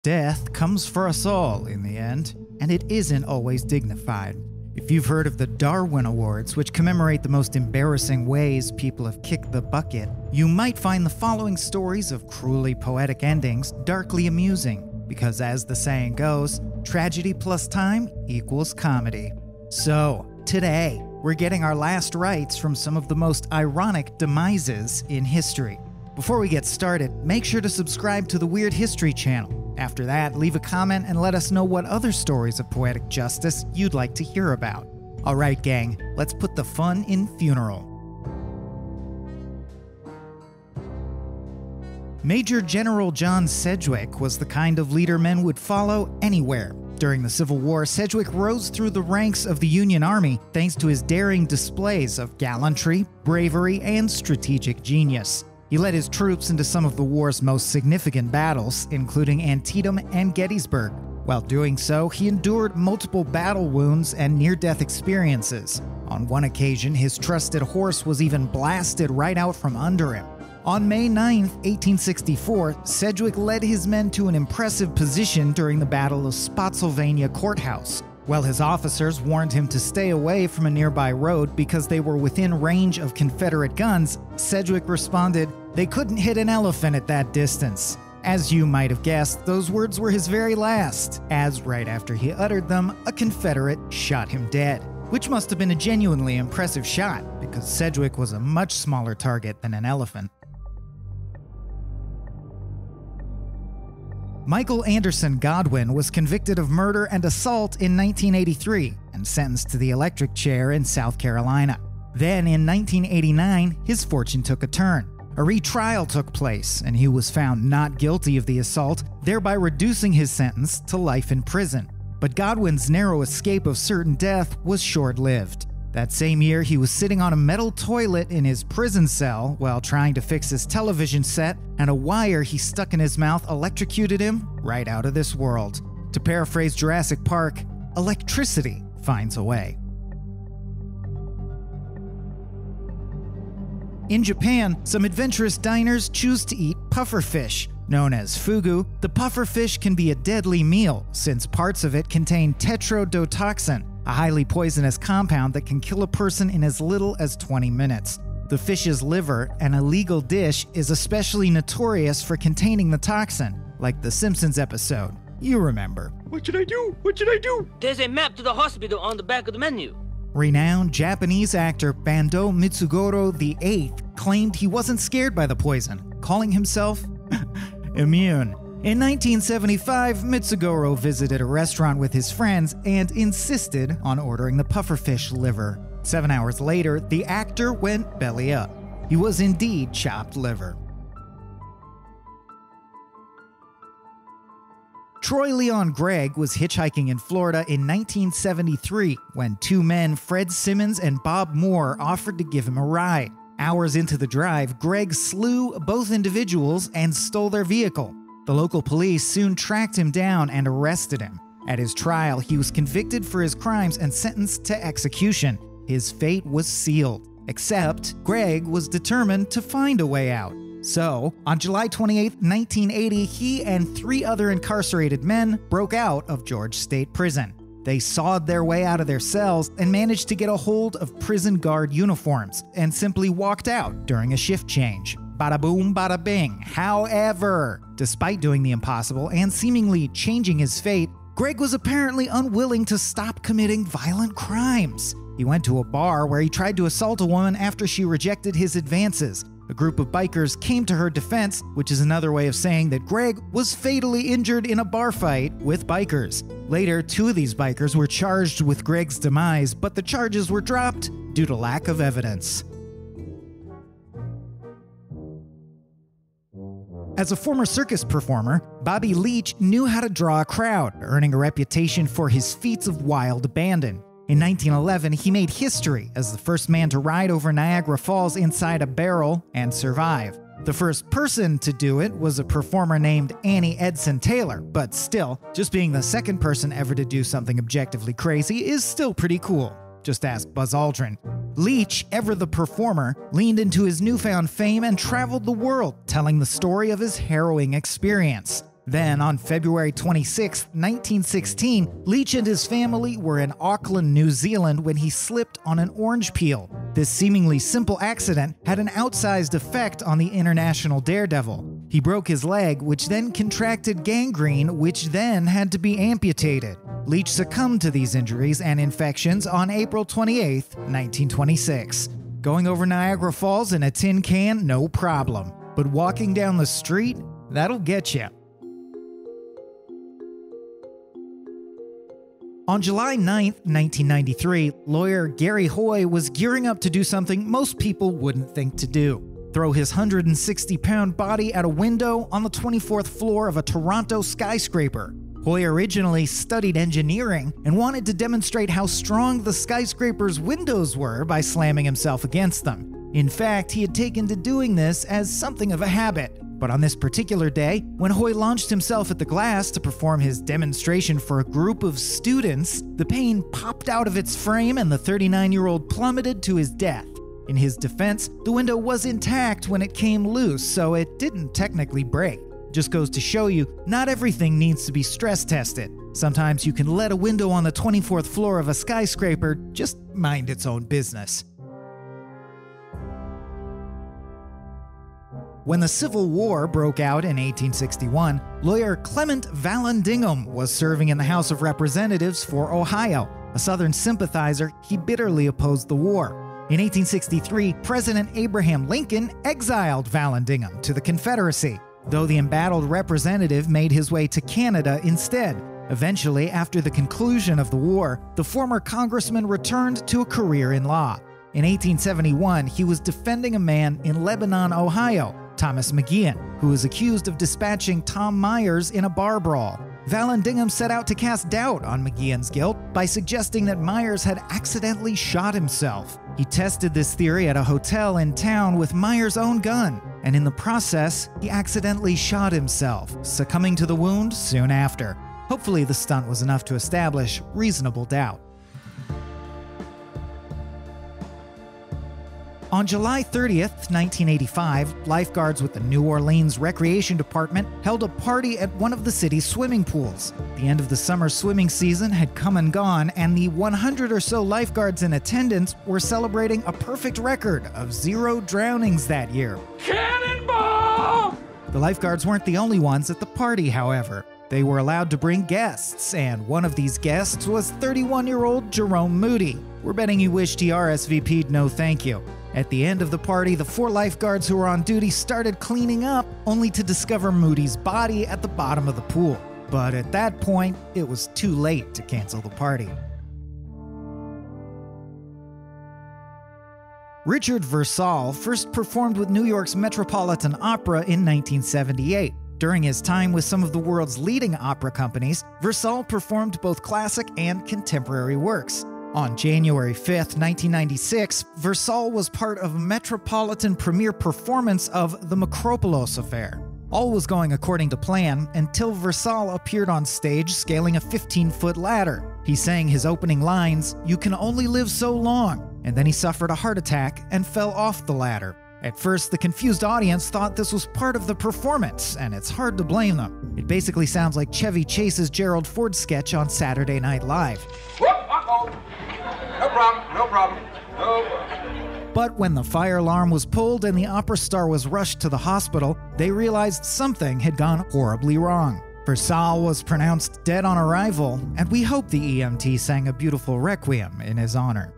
Death comes for us all in the end, and it isn't always dignified. If you've heard of the Darwin Awards, which commemorate the most embarrassing ways people have kicked the bucket, you might find the following stories of cruelly poetic endings darkly amusing, because as the saying goes, tragedy plus time equals comedy. So, today, we're getting our last rites from some of the most ironic demises in history. Before we get started, make sure to subscribe to the Weird History channel. After that, leave a comment and let us know what other stories of poetic justice you'd like to hear about. Alright gang, let's put the fun in funeral. Major General John Sedwick was the kind of leader men would follow anywhere. During the Civil War, Sedwick rose through the ranks of the Union Army thanks to his daring displays of gallantry, bravery, and strategic genius. He led his troops into some of the war's most significant battles, including Antietam and Gettysburg. While doing so, he endured multiple battle wounds and near-death experiences. On one occasion, his trusted horse was even blasted right out from under him. On May 9, 1864, Sedwick led his men to an impressive position during the Battle of Spotsylvania Courthouse. While his officers warned him to stay away from a nearby road because they were within range of Confederate guns, Sedwick responded, "They couldn't hit an elephant at that distance." As you might have guessed, those words were his very last, as right after he uttered them, a Confederate shot him dead. Which must have been a genuinely impressive shot, because Sedwick was a much smaller target than an elephant. Michael Anderson Godwin was convicted of murder and assault in 1983 and sentenced to the electric chair in South Carolina. Then in 1989, his fortune took a turn. A retrial took place, and he was found not guilty of the assault, thereby reducing his sentence to life in prison. But Godwin's narrow escape of certain death was short-lived. That same year, he was sitting on a metal toilet in his prison cell while trying to fix his television set, and a wire he stuck in his mouth electrocuted him right out of this world. To paraphrase Jurassic Park, electricity finds a way. In Japan, some adventurous diners choose to eat pufferfish. Known as fugu, the pufferfish can be a deadly meal since parts of it contain tetrodotoxin, a highly poisonous compound that can kill a person in as little as 20 minutes. The fish's liver, an illegal dish, is especially notorious for containing the toxin, like the Simpsons episode. You remember. What should I do? What should I do? There's a map to the hospital on the back of the menu. Renowned Japanese actor Bando Mitsugoro VIII claimed he wasn't scared by the poison, calling himself immune. In 1975, Mitsugoro visited a restaurant with his friends and insisted on ordering the pufferfish liver. 7 hours later, the actor went belly up. He was indeed chopped liver. Troy Leon Gregg was hitchhiking in Florida in 1973 when two men, Fred Simmons and Bob Moore, offered to give him a ride. Hours into the drive, Gregg slew both individuals and stole their vehicle. The local police soon tracked him down and arrested him. At his trial, he was convicted for his crimes and sentenced to execution. His fate was sealed, except Gregg was determined to find a way out. So, on July 28, 1980, he and 3 other incarcerated men broke out of George State Prison. They sawed their way out of their cells and managed to get a hold of prison guard uniforms and simply walked out during a shift change. Bada boom, bada bing. However, despite doing the impossible and seemingly changing his fate, Gregg was apparently unwilling to stop committing violent crimes. He went to a bar where he tried to assault a woman after she rejected his advances. A group of bikers came to her defense, which is another way of saying that Gregg was fatally injured in a bar fight with bikers. Later, 2 of these bikers were charged with Gregg's demise, but the charges were dropped due to lack of evidence. As a former circus performer, Bobby Leach knew how to draw a crowd, earning a reputation for his feats of wild abandon. In 1911, he made history as the first man to ride over Niagara Falls inside a barrel and survive. The first person to do it was a performer named Annie Edson Taylor, but still, just being the second person ever to do something objectively crazy is still pretty cool. Just ask Buzz Aldrin. Leach, ever the performer, leaned into his newfound fame and traveled the world, telling the story of his harrowing experience. Then, on February 26, 1916, Leach and his family were in Auckland, New Zealand when he slipped on an orange peel. This seemingly simple accident had an outsized effect on the international daredevil. He broke his leg, which then contracted gangrene, which then had to be amputated. Leach succumbed to these injuries and infections on April 28, 1926. Going over Niagara Falls in a tin can, no problem. But walking down the street, that'll get you. On July 9, 1993, lawyer Gary Hoy was gearing up to do something most people wouldn't think to do: throw his 160-pound body out a window on the 24th floor of a Toronto skyscraper. Hoy originally studied engineering and wanted to demonstrate how strong the skyscraper's windows were by slamming himself against them. In fact, he had taken to doing this as something of a habit. But on this particular day, when Hoy launched himself at the glass to perform his demonstration for a group of students, the pane popped out of its frame and the 39-year-old plummeted to his death. In his defense, the window was intact when it came loose, so it didn't technically break. Just goes to show you, not everything needs to be stress tested. Sometimes you can let a window on the 24th floor of a skyscraper just mind its own business. When the Civil War broke out in 1861, lawyer Clement Valen Dingham was serving in the House of Representatives for Ohio. A Southern sympathizer, he bitterly opposed the war. In 1863, President Abraham Lincoln exiled Valen Dingham to the Confederacy, though the embattled representative made his way to Canada instead. Eventually, after the conclusion of the war, the former congressman returned to a career in law. In 1871, he was defending a man in Lebanon, Ohio, Thomas McGeehan, who was accused of dispatching Tom Myers in a bar brawl. Valen Dingham set out to cast doubt on McGeehan's guilt by suggesting that Myers had accidentally shot himself. He tested this theory at a hotel in town with Myers' own gun, and in the process, he accidentally shot himself, succumbing to the wound soon after. Hopefully, the stunt was enough to establish reasonable doubt. On July 30th, 1985, lifeguards with the New Orleans Recreation Department held a party at one of the city's swimming pools. The end of the summer swimming season had come and gone, and the 100 or so lifeguards in attendance were celebrating a perfect record of 0 drownings that year. Cannonball! The lifeguards weren't the only ones at the party, however. They were allowed to bring guests, and one of these guests was 31-year-old Jerome Moody. We're betting he wished he RSVP'd no thank you. At the end of the party, the 4 lifeguards who were on duty started cleaning up, only to discover Moody's body at the bottom of the pool. But at that point, it was too late to cancel the party. Richard Versal first performed with New York's Metropolitan Opera in 1978. During his time with some of the world's leading opera companies, Versal performed both classic and contemporary works. On January 5, 1996, Versal was part of a Metropolitan premiere performance of The Macropolos Affair. All was going according to plan until Versal appeared on stage scaling a 15-foot ladder. He sang his opening lines, "You can only live so long," and then he suffered a heart attack and fell off the ladder. At first, the confused audience thought this was part of the performance, and it's hard to blame them. It basically sounds like Chevy Chase's Gerald Ford sketch on Saturday Night Live. Uh-oh. No problem, no problem, no problem. But when the fire alarm was pulled and the opera star was rushed to the hospital, they realized something had gone horribly wrong. Versal was pronounced dead on arrival, and we hope the EMT sang a beautiful requiem in his honor.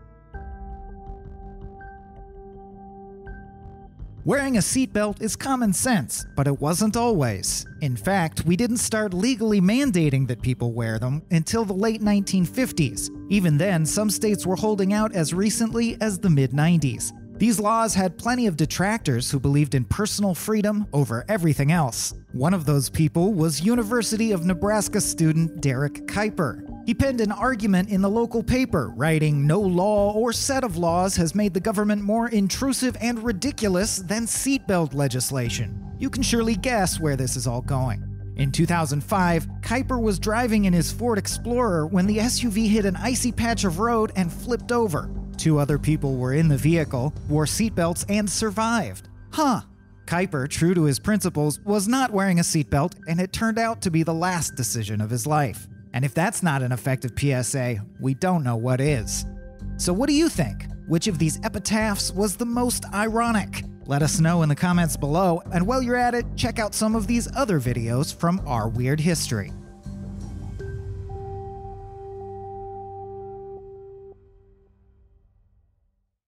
Wearing a seatbelt is common sense, but it wasn't always. In fact, we didn't start legally mandating that people wear them until the late 1950s. Even then, some states were holding out as recently as the mid-90s. These laws had plenty of detractors who believed in personal freedom over everything else. One of those people was University of Nebraska student Derek Kyper. He penned an argument in the local paper, writing, "No law or set of laws has made the government more intrusive and ridiculous than seatbelt legislation." You can surely guess where this is all going. In 2005, Kyper was driving in his Ford Explorer when the SUV hit an icy patch of road and flipped over. 2 other people were in the vehicle, wore seatbelts, and survived. Kyper, true to his principles, was not wearing a seatbelt, and it turned out to be the last decision of his life. And if that's not an effective PSA, we don't know what is. So what do you think? Which of these epitaphs was the most ironic? Let us know in the comments below, and while you're at it, check out some of these other videos from Our Weird History.